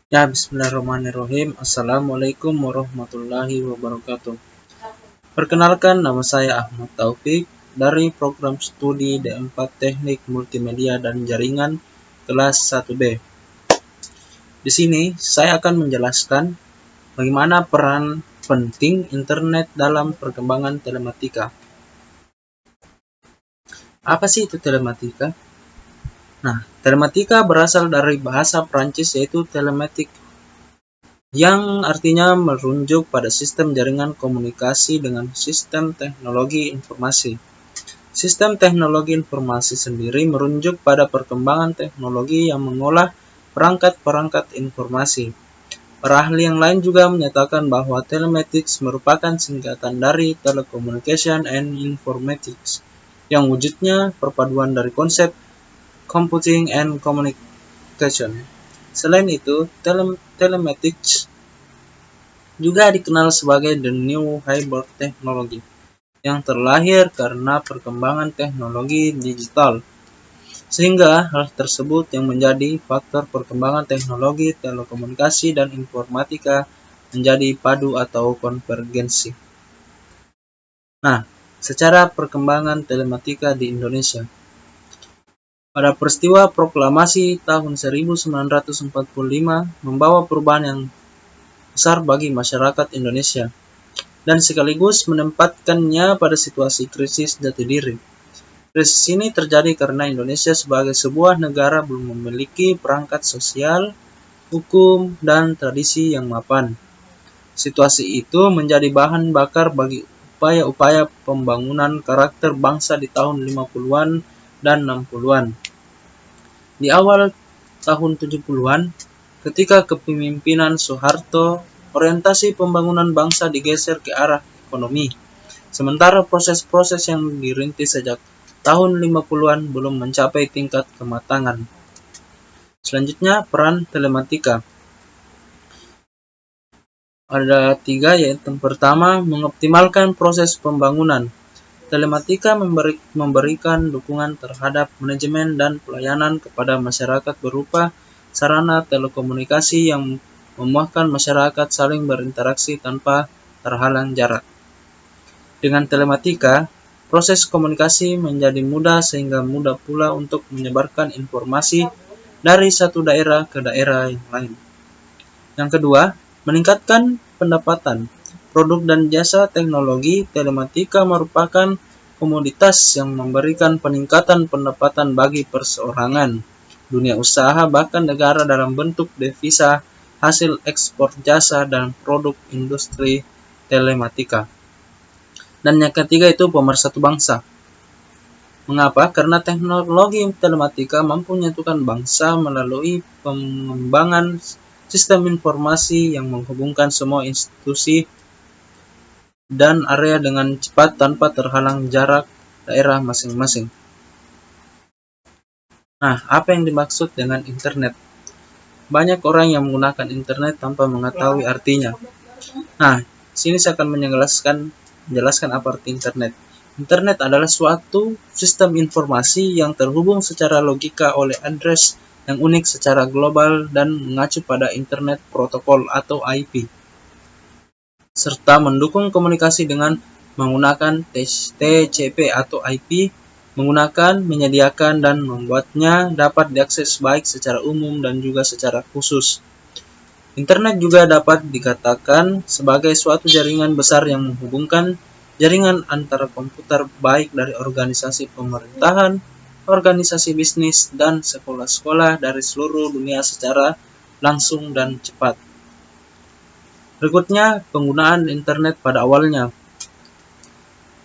Ya, bismillahirrahmanirrahim. Assalamualaikum warahmatullahi wabarakatuh. Perkenalkan, nama saya Ahmad Taufik dari program studi D4 Teknik Multimedia dan Jaringan kelas 1B. Di sini saya akan menjelaskan bagaimana peran penting internet dalam perkembangan telematika. Apa sih itu telematika? Nah, telematika berasal dari bahasa Prancis yaitu telematik, yang artinya merujuk pada sistem jaringan komunikasi dengan sistem teknologi informasi. Sistem teknologi informasi sendiri merujuk pada perkembangan teknologi yang mengolah perangkat-perangkat informasi. Para ahli yang lain juga menyatakan bahwa telematics merupakan singkatan dari telecommunication and informatics, yang wujudnya perpaduan dari konsep computing and communication. Selain itu, telematics juga dikenal sebagai the new hybrid technology, yang terlahir karena perkembangan teknologi digital, sehingga hal tersebut yang menjadi faktor perkembangan teknologi telekomunikasi dan informatika menjadi padu atau konvergensi. Nah, secara perkembangan telematika di Indonesia. Pada peristiwa proklamasi tahun 1945 membawa perubahan yang besar bagi masyarakat Indonesia, dan sekaligus menempatkannya pada situasi krisis jati diri. Krisis ini terjadi karena Indonesia sebagai sebuah negara belum memiliki perangkat sosial, hukum, dan tradisi yang mapan. Situasi itu menjadi bahan bakar bagi upaya-upaya pembangunan karakter bangsa di tahun 50-an dan 60-an. Di awal tahun 70-an, ketika kepemimpinan Soeharto, orientasi pembangunan bangsa digeser ke arah ekonomi. Sementara proses-proses yang dirintis sejak tahun 50-an belum mencapai tingkat kematangan. Selanjutnya, peran telematika. Ada 3, yaitu yang pertama, mengoptimalkan proses pembangunan. Telematika memberikan dukungan terhadap manajemen dan pelayanan kepada masyarakat berupa sarana telekomunikasi yang memudahkan masyarakat saling berinteraksi tanpa terhalang jarak. Dengan telematika, proses komunikasi menjadi mudah sehingga mudah pula untuk menyebarkan informasi dari satu daerah ke daerah yang lain. Yang kedua, meningkatkan pendapatan. Produk dan jasa teknologi telematika merupakan komoditas yang memberikan peningkatan pendapatan bagi perseorangan, dunia usaha, bahkan negara dalam bentuk devisa hasil ekspor jasa dan produk industri telematika. Dan yang ketiga itu pemersatu bangsa. Mengapa? Karena teknologi telematika mampu menyatukan bangsa melalui pengembangan sistem informasi yang menghubungkan semua institusi dan area dengan cepat tanpa terhalang jarak daerah masing-masing. Nah, apa yang dimaksud dengan internet? Banyak orang yang menggunakan internet tanpa mengetahui artinya. Nah, sini saya akan menjelaskan apa arti internet. Internet adalah suatu sistem informasi yang terhubung secara logika oleh address yang unik secara global dan mengacu pada Internet Protocol atau IP, serta mendukung komunikasi dengan menggunakan TCP atau IP, menyediakan dan membuatnya dapat diakses baik secara umum dan juga secara khusus. Internet juga dapat dikatakan sebagai suatu jaringan besar yang menghubungkan jaringan antara komputer baik dari organisasi pemerintahan, organisasi bisnis, dan sekolah-sekolah dari seluruh dunia secara langsung dan cepat. Berikutnya, penggunaan internet pada awalnya.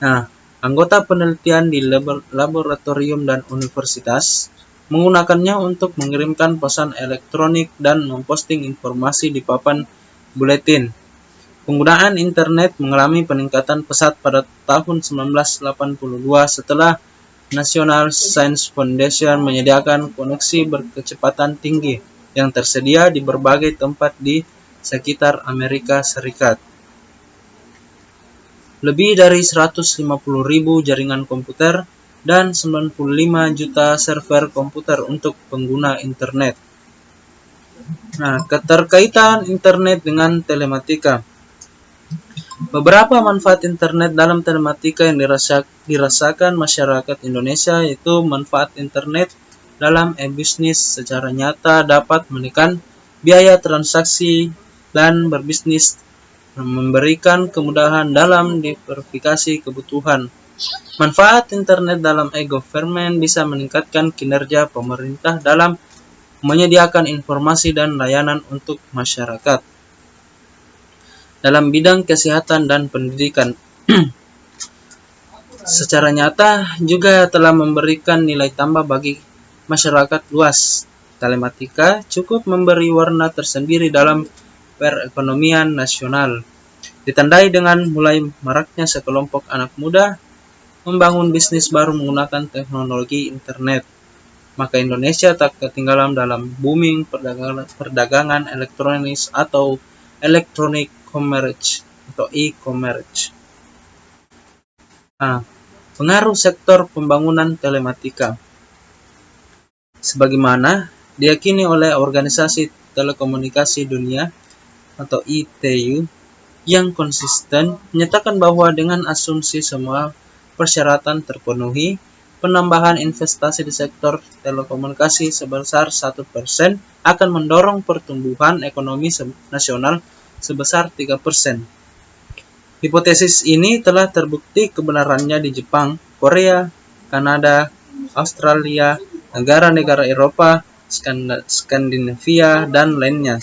Nah, anggota penelitian di laboratorium dan universitas menggunakannya untuk mengirimkan pesan elektronik dan memposting informasi di papan buletin. Penggunaan internet mengalami peningkatan pesat pada tahun 1982 setelah National Science Foundation menyediakan koneksi berkecepatan tinggi yang tersedia di berbagai tempat di sekitar Amerika Serikat. Lebih dari 150.000 jaringan komputer dan 95 juta server komputer untuk pengguna internet. Nah, keterkaitan internet dengan telematika. Beberapa manfaat internet dalam telematika yang dirasakan masyarakat Indonesia yaitu manfaat internet dalam e-bisnis secara nyata dapat menekan biaya transaksi dan berbisnis, memberikan kemudahan dalam diverifikasi kebutuhan. Manfaat internet dalam e-government bisa meningkatkan kinerja pemerintah dalam menyediakan informasi dan layanan untuk masyarakat. Dalam bidang kesehatan dan pendidikan, secara nyata juga telah memberikan nilai tambah bagi masyarakat luas. Telematika cukup memberi warna tersendiri dalam perekonomian nasional, ditandai dengan mulai maraknya sekelompok anak muda membangun bisnis baru menggunakan teknologi internet. Maka Indonesia tak ketinggalan dalam booming perdagangan elektronik atau electronic commerce atau e-commerce. Nah, pengaruh sektor pembangunan telematika. Sebagaimana diyakini oleh Organisasi Telekomunikasi Dunia atau ITU yang konsisten menyatakan bahwa dengan asumsi semua persyaratan terpenuhi, penambahan investasi di sektor telekomunikasi sebesar 1% akan mendorong pertumbuhan ekonomi nasional sebesar 3%. Hipotesis ini telah terbukti kebenarannya di Jepang, Korea, Kanada, Australia, negara-negara Eropa, Skandinavia, dan lainnya.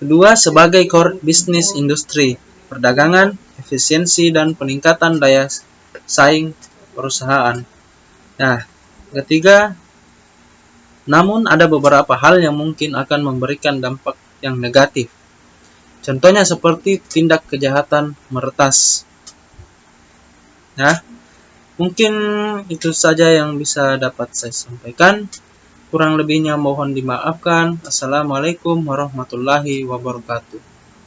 Kedua, sebagai core bisnis industri, perdagangan, efisiensi, dan peningkatan daya saing perusahaan. Nah, ketiga, namun ada beberapa hal yang mungkin akan memberikan dampak yang negatif. Contohnya seperti tindak kejahatan meretas. Nah, mungkin itu saja yang bisa dapat saya sampaikan. Kurang lebihnya mohon dimaafkan. Assalamualaikum warahmatullahi wabarakatuh.